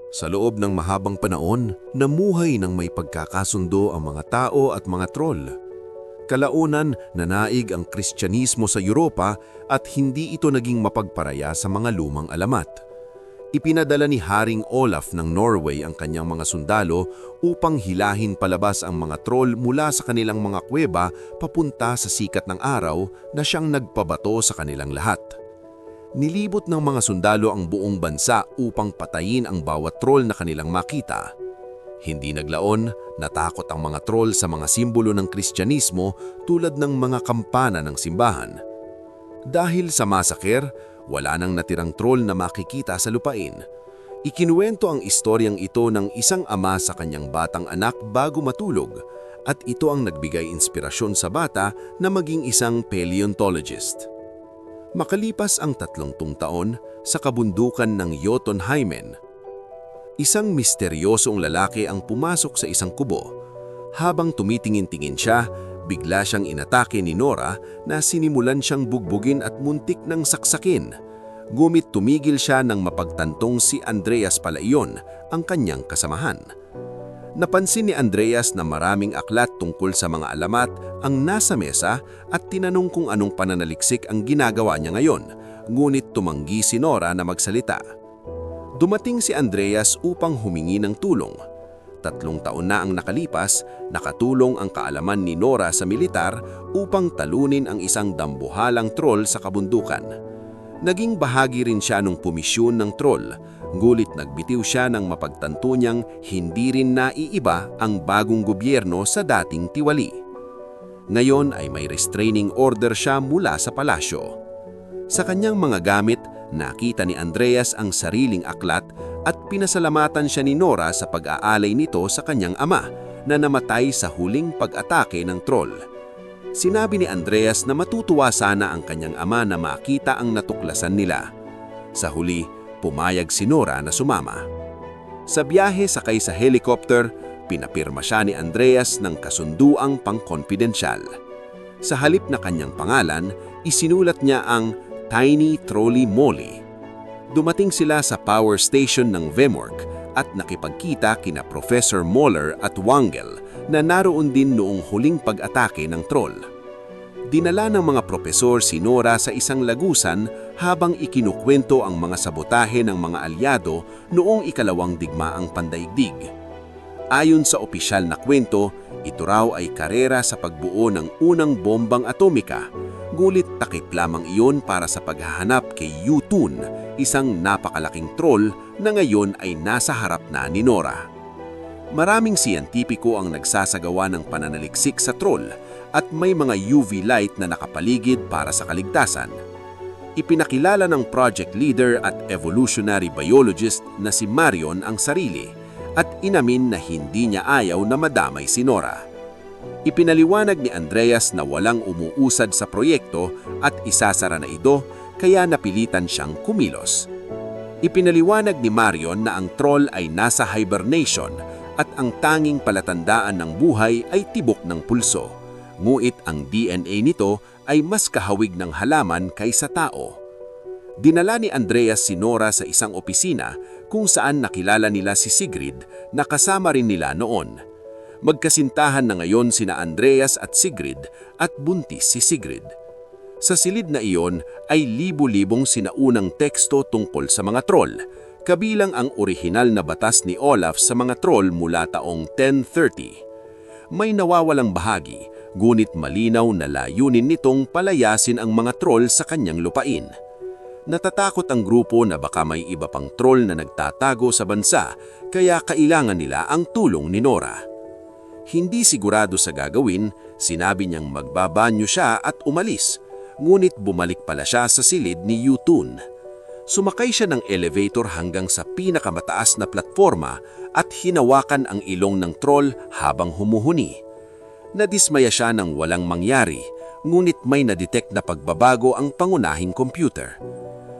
Sa loob ng mahabang panahon, namuhay ng may pagkakasundo ang mga tao at mga troll. Kalaunan, nanaig ang Kristyanismo sa Europa at hindi ito naging mapagparaya sa mga lumang alamat. Ipinadala ni Haring Olaf ng Norway ang kanyang mga sundalo upang hilahin palabas ang mga troll mula sa kanilang mga kuweba papunta sa sikat ng araw na siyang nagpabato sa kanilang lahat. Nilibot ng mga sundalo ang buong bansa upang patayin ang bawat troll na kanilang makita. Hindi naglaon, natakot ang mga troll sa mga simbolo ng Kristyanismo tulad ng mga kampana ng simbahan. Dahil sa masaker, wala nang natirang troll na makikita sa lupain. Ikinuwento ang istoryang ito ng isang ama sa kanyang batang anak bago matulog, at ito ang nagbigay inspirasyon sa bata na maging isang paleontologist. Makalipas ang 30 taon, sa kabundukan ng Jotunheimen, isang misteryosong lalaki ang pumasok sa isang kubo. Habang tumitingin-tingin siya, bigla siyang inatake ni Nora na sinimulan siyang bugbugin at muntik ng saksakin. Gumit tumigil siya nang mapagtantong si Andreas pala iyon, ang kanyang kasamahan. Napansin ni Andreas na maraming aklat tungkol sa mga alamat ang nasa mesa at tinanong kung anong pananaliksik ang ginagawa niya ngayon, ngunit tumanggi si Nora na magsalita. Dumating si Andreas upang humingi ng tulong. 3 taon na ang nakalipas, nakatulong ang kaalaman ni Nora sa militar upang talunin ang isang dambuhalang troll sa kabundukan. Naging bahagi rin siya ng pumisyon ng troll, ngulit nagbitiw siya ng mapagtanto niyang hindi rin naiiba ang bagong gobyerno sa dating tiwali. Ngayon ay may restraining order siya mula sa palasyo. Sa kanyang mga gamit, nakita ni Andreas ang sariling aklat at pinasalamatan siya ni Nora sa pag-aalay nito sa kanyang ama na namatay sa huling pag-atake ng troll. Sinabi ni Andreas na matutuwa sana ang kanyang ama na makita ang natuklasan nila. Sa huli, pumayag si Nora na sumama. Sa biyahe sakay sa helicopter, pinapirma siya ni Andreas ng kasunduang pang-confidential. Sa halip na kanyang pangalan, isinulat niya ang Tiny Trolley Molly. Dumating sila sa power station ng Vemork at nakipagkita kina Professor Moller at Wangel na naroon din noong huling pag-atake ng troll. Dinala ng mga propesor si Nora sa isang lagusan habang ikinukwento ang mga sabotahe ng mga alyado noong ikalawang digmaang pandaigdig. Ayon sa opisyal na kwento, ito raw ay karera sa pagbuo ng unang bombang atomika, ngulit takip lamang iyon para sa paghahanap kay Yutun, isang napakalaking troll na ngayon ay nasa harap na ni Nora. Maraming siyentipiko ang nagsasagawa ng pananaliksik sa troll at may mga UV light na nakapaligid para sa kaligtasan. Ipinakilala ng project leader at evolutionary biologist na si Marion ang sarili at inamin na hindi niya ayaw na madamay si Nora. Ipinaliwanag ni Andreas na walang umuusad sa proyekto at isasara na ito kaya napilitan siyang kumilos. Ipinaliwanag ni Marion na ang troll ay nasa hibernation at ang tanging palatandaan ng buhay ay tibok ng pulso. Nguit ang DNA nito ay mas kahawig ng halaman kaysa tao. Dinala ni Andreas si Nora sa isang opisina kung saan nakilala nila si Sigrid na kasama rin nila noon. Magkasintahan na ngayon sina Andreas at Sigrid at buntis si Sigrid. Sa silid na iyon ay libu-libong sinaunang teksto tungkol sa mga troll, kabilang ang orihinal na batas ni Olaf sa mga troll mula taong 1030. May nawawalang bahagi, ngunit malinaw na layunin nitong palayasin ang mga troll sa kanyang lupain. Natatakot ang grupo na baka may iba pang troll na nagtatago sa bansa, kaya kailangan nila ang tulong ni Nora. Hindi sigurado sa gagawin, sinabi niyang magbabanyo siya at umalis, ngunit bumalik pala siya sa silid ni Yutun. Sumakay siya ng elevator hanggang sa pinakamataas na platforma at hinawakan ang ilong ng troll habang humuhuni. Nadismaya siya nang walang mangyari, ngunit may nadetect na pagbabago ang pangunahing computer.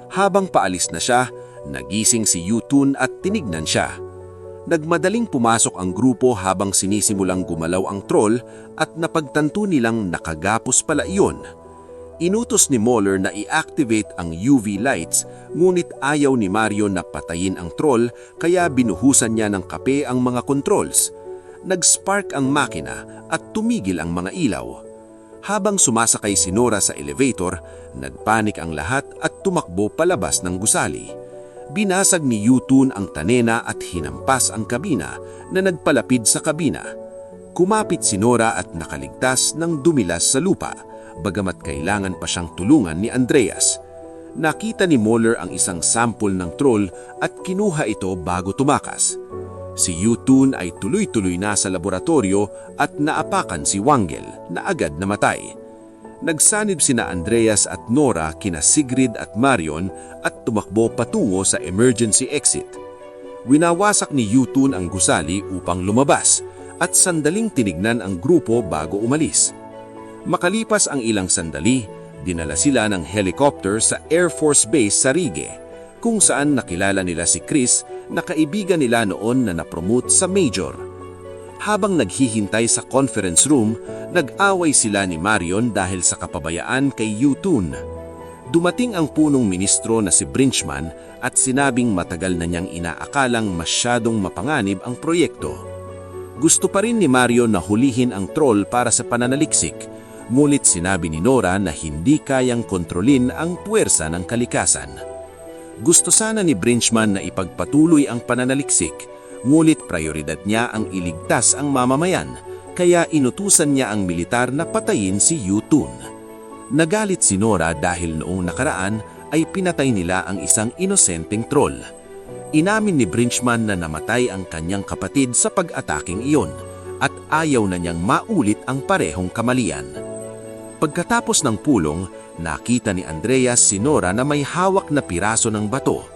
Habang paalis na siya, nagising si Yutun at tinignan siya. Nagmadaling pumasok ang grupo habang sinisimulang gumalaw ang troll at napagtanto nilang nakagapos pala iyon. Inutos ni Mueller na i-activate ang UV lights, ngunit ayaw ni Marion na patayin ang troll, kaya binuhusan niya ng kape ang mga controls. Nag-spark ang makina at tumigil ang mga ilaw. Habang sumasakay si Nora sa elevator, nagpanik ang lahat at tumakbo palabas ng gusali. Binasag ni Yutun ang tanena at hinampas ang kabina na nagpalapid sa kabina. Kumapit si Nora at nakaligtas ng dumilas sa lupa, bagamat kailangan pa siyang tulungan ni Andreas. Nakita ni Mueller ang isang sample ng troll at kinuha ito bago tumakas. Si Yutun ay tuloy-tuloy na sa laboratorio at naapakan si Wangel na agad namatay. Nagsanib sina Andreas at Nora kina Sigrid at Marion at tumakbo patungo sa emergency exit. Winawasak ni Yutun ang gusali upang lumabas at sandaling tinignan ang grupo bago umalis. Makalipas ang ilang sandali, dinala sila ng helicopter sa Air Force Base sa Rige, kung saan nakilala nila si Chris na kaibigan nila noon na napromote sa Major. Habang naghihintay sa conference room, nag-away sila ni Marion dahil sa kapabayaan kay Yutun. Dumating ang punong ministro na si Brinchman at sinabing matagal na niyang inaakalang masyadong mapanganib ang proyekto. Gusto pa rin ni Marion na hulihin ang troll para sa pananaliksik, ngunit sinabi ni Nora na hindi kayang kontrolin ang puwersa ng kalikasan. Gusto sana ni Brinchman na ipagpatuloy ang pananaliksik, ngunit prioridad niya ang iligtas ang mamamayan, kaya inutusan niya ang militar na patayin si Yutun. Nagalit si Nora dahil noong nakaraan ay pinatay nila ang isang inosenteng troll. Inamin ni Brinchman na namatay ang kanyang kapatid sa pag-ataking iyon at ayaw na niyang maulit ang parehong kamalian. Pagkatapos ng pulong, nakita ni Andreas si Nora na may hawak na piraso ng bato.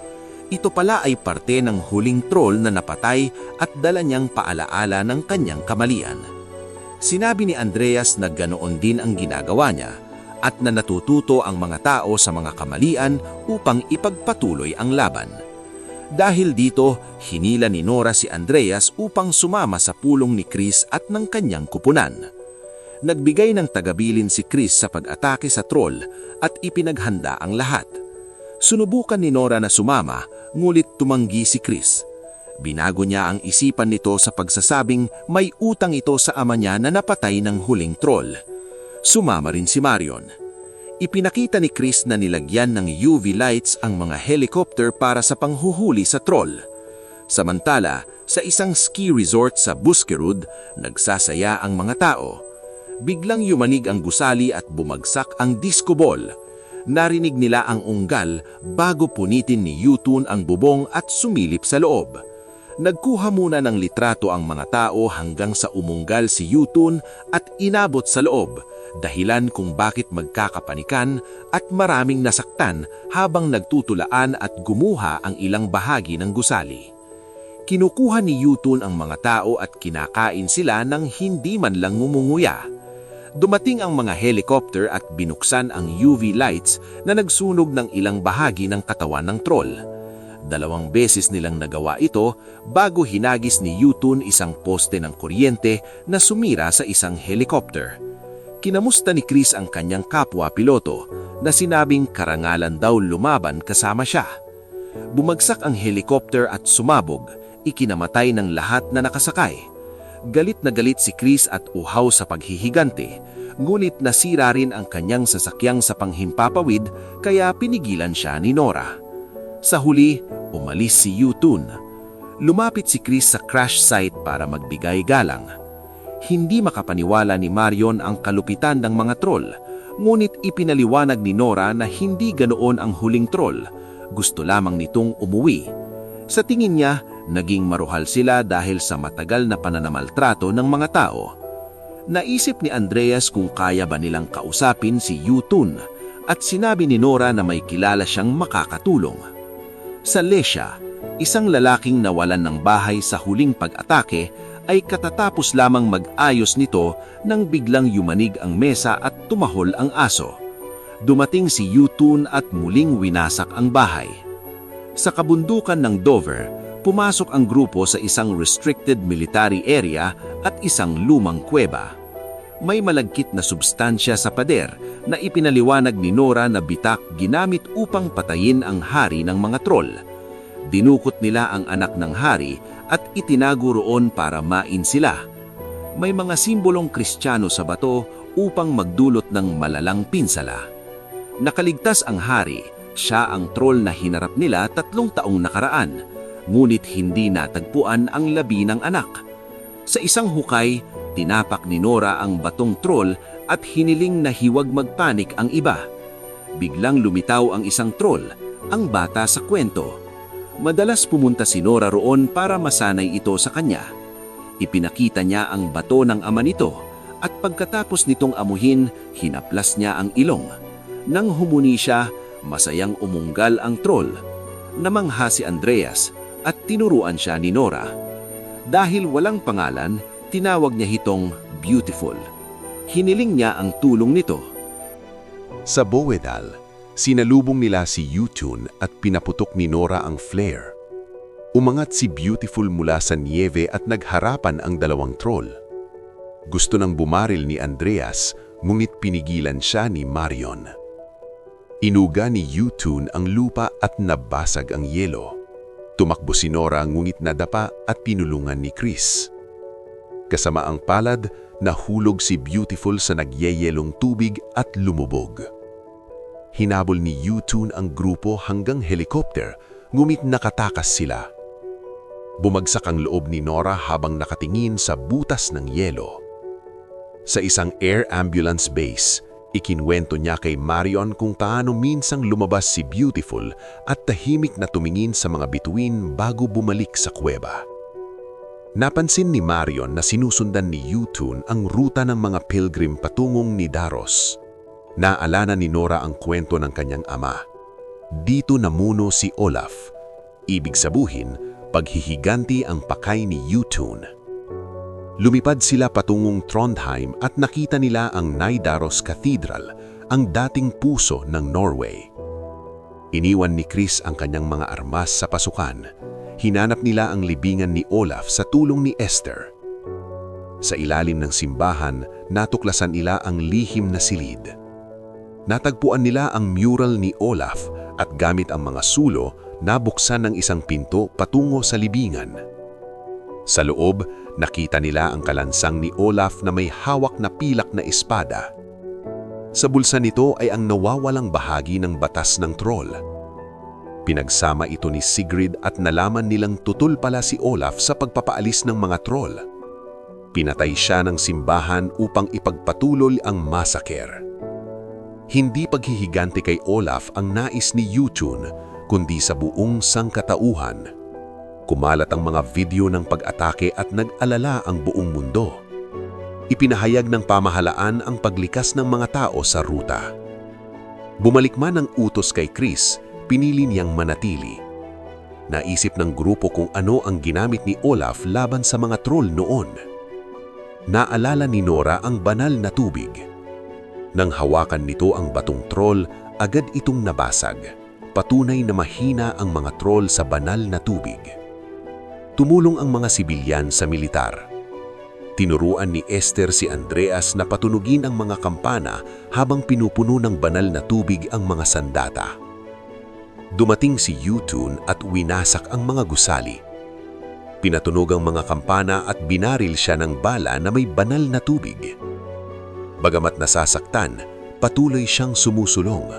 Ito pala ay parte ng huling troll na napatay at dala niyang paalaala ng kanyang kamalian. Sinabi ni Andreas na ganoon din ang ginagawa niya at na natututo ang mga tao sa mga kamalian upang ipagpatuloy ang laban. Dahil dito, hinila ni Nora si Andreas upang sumama sa pulong ni Chris at ng kanyang kupunan. Nagbigay ng tagabilin si Chris sa pag-atake sa troll at ipinaghanda ang lahat. Sunubukan ni Nora na sumama, ngulit tumanggi si Chris. Binago niya ang isipan nito sa pagsasabing may utang ito sa ama niya na napatay ng huling troll. Sumama rin si Marion. Ipinakita ni Chris na nilagyan ng UV lights ang mga helicopter para sa panghuhuli sa troll. Samantala, sa isang ski resort sa Buskerud, nagsasaya ang mga tao. Biglang yumanig ang gusali at bumagsak ang disco ball. Narinig nila ang unggal bago punitin ni Yutun ang bubong at sumilip sa loob. Nagkuha muna ng litrato ang mga tao hanggang sa umunggal si Yutun at inabot sa loob, dahilan kung bakit magkakapanikan at maraming nasaktan habang nagtutulaan at gumuha ang ilang bahagi ng gusali. Kinukuha ni Yutun ang mga tao at kinakain sila nang hindi man lang ngumunguya. Dumating ang mga helicopter at binuksan ang UV lights na nagsunog ng ilang bahagi ng katawan ng troll. 2 beses nilang nagawa ito bago hinagis ni Yutun isang poste ng kuryente na sumira sa isang helicopter. Kinamusta ni Chris ang kanyang kapwa-piloto na sinabing karangalan daw lumaban kasama siya. Bumagsak ang helicopter at sumabog, ikinamatay ng lahat na nakasakay. Galit na galit si Chris at uhaw sa paghihigante, ngunit nasira rin ang kanyang sasakyang sa panghimpapawid kaya pinigilan siya ni Nora. Sa huli, umalis si Yutun. Lumapit si Chris sa crash site para magbigay galang. Hindi makapaniwala ni Marion ang kalupitan ng mga troll, ngunit ipinaliwanag ni Nora na hindi ganoon ang huling troll. Gusto lamang nitong umuwi. Sa tingin niya, naging maruhal sila dahil sa matagal na pananamaltrato ng mga tao. Naisip ni Andreas kung kaya ba nilang kausapin si Yutun at sinabi ni Nora na may kilala siyang makakatulong. Sa Lesya, isang lalaking nawalan ng bahay sa huling pag-atake ay katatapos lamang mag-ayos nito nang biglang yumanig ang mesa at tumahol ang aso. Dumating si Yutun at muling winasak ang bahay. Sa kabundukan ng Dover, pumasok ang grupo sa isang restricted military area at isang lumang kuweba. May malagkit na substansya sa pader na ipinaliwanag ni Nora na bitak ginamit upang patayin ang hari ng mga troll. Dinukot nila ang anak ng hari at itinago roon para main sila. May mga simbolong Kristiyano sa bato upang magdulot ng malalang pinsala. Nakaligtas ang hari, siya ang troll na hinarap nila 3 taong nakaraan, ngunit hindi natagpuan ang labi ng anak. Sa isang hukay, tinapak ni Nora ang batong troll at hiniling na hiwag magpanik ang iba. Biglang lumitaw ang isang troll, ang bata sa kwento. Madalas pumunta si Nora roon para masanay ito sa kanya. Ipinakita niya ang bato ng ama nito at pagkatapos nitong amuhin, hinaplas niya ang ilong. Nang humuni siya, masayang umunggal ang troll. Namangha si Andreas at tinuruan siya ni Nora. Dahil walang pangalan, tinawag niya itong Beautiful. Hiniling niya ang tulong nito. Sa Boedal, sinalubong nila si Yutun at pinaputok ni Nora ang flare. Umangat si Beautiful mula sa nieve at nagharapan ang 2 troll. Gusto nang bumaril ni Andreas, ngunit pinigilan siya ni Marion. Inuga ni Yutun ang lupa at nabasag ang yelo. Tumakbo si Nora ngunit nadapa at pinulungan ni Chris. Kasama ang palad, nahulog si Beautiful sa nagyeyelong tubig at lumubog. Hinabol ni Yutun ang grupo hanggang helicopter, ngunit nakatakas sila. Bumagsak ang loob ni Nora habang nakatingin sa butas ng yelo. Sa isang air ambulance base, ikinwento niya kay Marion kung paano minsang lumabas si Beautiful at tahimik na tumingin sa mga bituin bago bumalik sa kuweba. Napansin ni Marion na sinusundan ni Yutun ang ruta ng mga pilgrim patungong Nidaros. Naalala ni Nora ang kwento ng kanyang ama. Dito namuno si Olaf. Ibig sabihin, paghihiganti ang pakay ni Yutun. Lumipad sila patungong Trondheim at nakita nila ang Nidaros Cathedral, ang dating puso ng Norway. Iniwan ni Chris ang kanyang mga armas sa pasukan. Hinanap nila ang libingan ni Olaf sa tulong ni Esther. Sa ilalim ng simbahan, natuklasan nila ang lihim na silid. Natagpuan nila ang mural ni Olaf at gamit ang mga sulo, nabuksan ng isang pinto patungo sa libingan. Sa loob, nakita nila ang kalansang ni Olaf na may hawak na pilak na espada. Sa bulsa nito ay ang nawawalang bahagi ng batas ng troll. Pinagsama ito ni Sigrid at nalaman nilang tutol pala si Olaf sa pagpapaalis ng mga troll. Pinatay siya ng simbahan upang ipagpatuloy ang massacre. Hindi paghihigante kay Olaf ang nais ni Yutun, kundi sa buong sangkatauhan. Kumalat ang mga video ng pag-atake at nag-alala ang buong mundo. Ipinahayag ng pamahalaan ang paglikas ng mga tao sa ruta. Bumalik man ang utos kay Chris, pinili niyang manatili. Naisip ng grupo kung ano ang ginamit ni Olaf laban sa mga troll noon. Naalala ni Nora ang banal na tubig. Nang hawakan nito ang batong troll, agad itong nabasag. Patunay na mahina ang mga troll sa banal na tubig. Tumulong ang mga sibilyan sa militar. Tinuruan ni Esther si Andreas na patunugin ang mga kampana habang pinupuno ng banal na tubig ang mga sandata. Dumating si Yutun at winasak ang mga gusali. Pinatunog ang mga kampana at binaril siya ng bala na may banal na tubig. Bagamat nasasaktan, patuloy siyang sumusulong.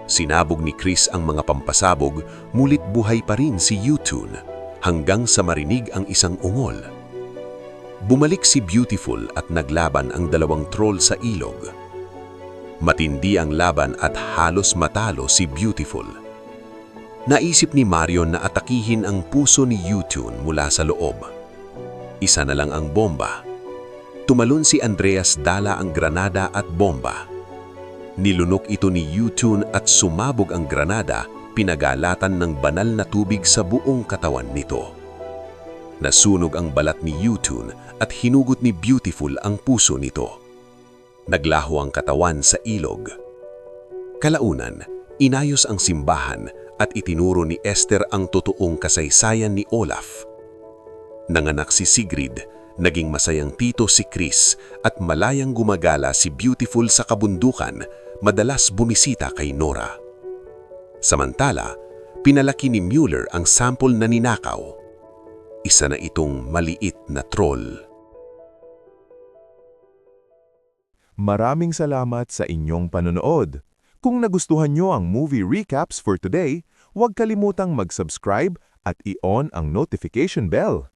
Sinabog ni Chris ang mga pampasabog, mulit buhay pa rin si Yutun hanggang sa marinig ang isang ungol. Bumalik si Beautiful at naglaban ang 2 troll sa ilog. Matindi ang laban at halos matalo si Beautiful. Naisip ni Marion na atakihin ang puso ni Yutun mula sa loob. Isa na lang ang bomba. Tumalon si Andreas dala ang granada at bomba. Nilunok ito ni Yutun at sumabog ang granada, pinagalatan ng banal na tubig sa buong katawan nito. Nasunog ang balat ni Yutun at hinugot ni Beautiful ang puso nito. Naglaho ang katawan sa ilog. Kalaunan, inayos ang simbahan at itinuro ni Esther ang totoong kasaysayan ni Olaf. Nanganak si Sigrid, Naging masayang tito si Chris at malayang gumagala si Beautiful sa kabundukan, madalas bumisita kay Nora. Samantala, pinalaki ni Mueller ang sample na ninakaw. Isa na itong maliit na troll. Maraming salamat sa inyong panonood. Kung nagustuhan nyo ang movie recaps for today, huwag kalimutang mag-subscribe at i-on ang notification bell.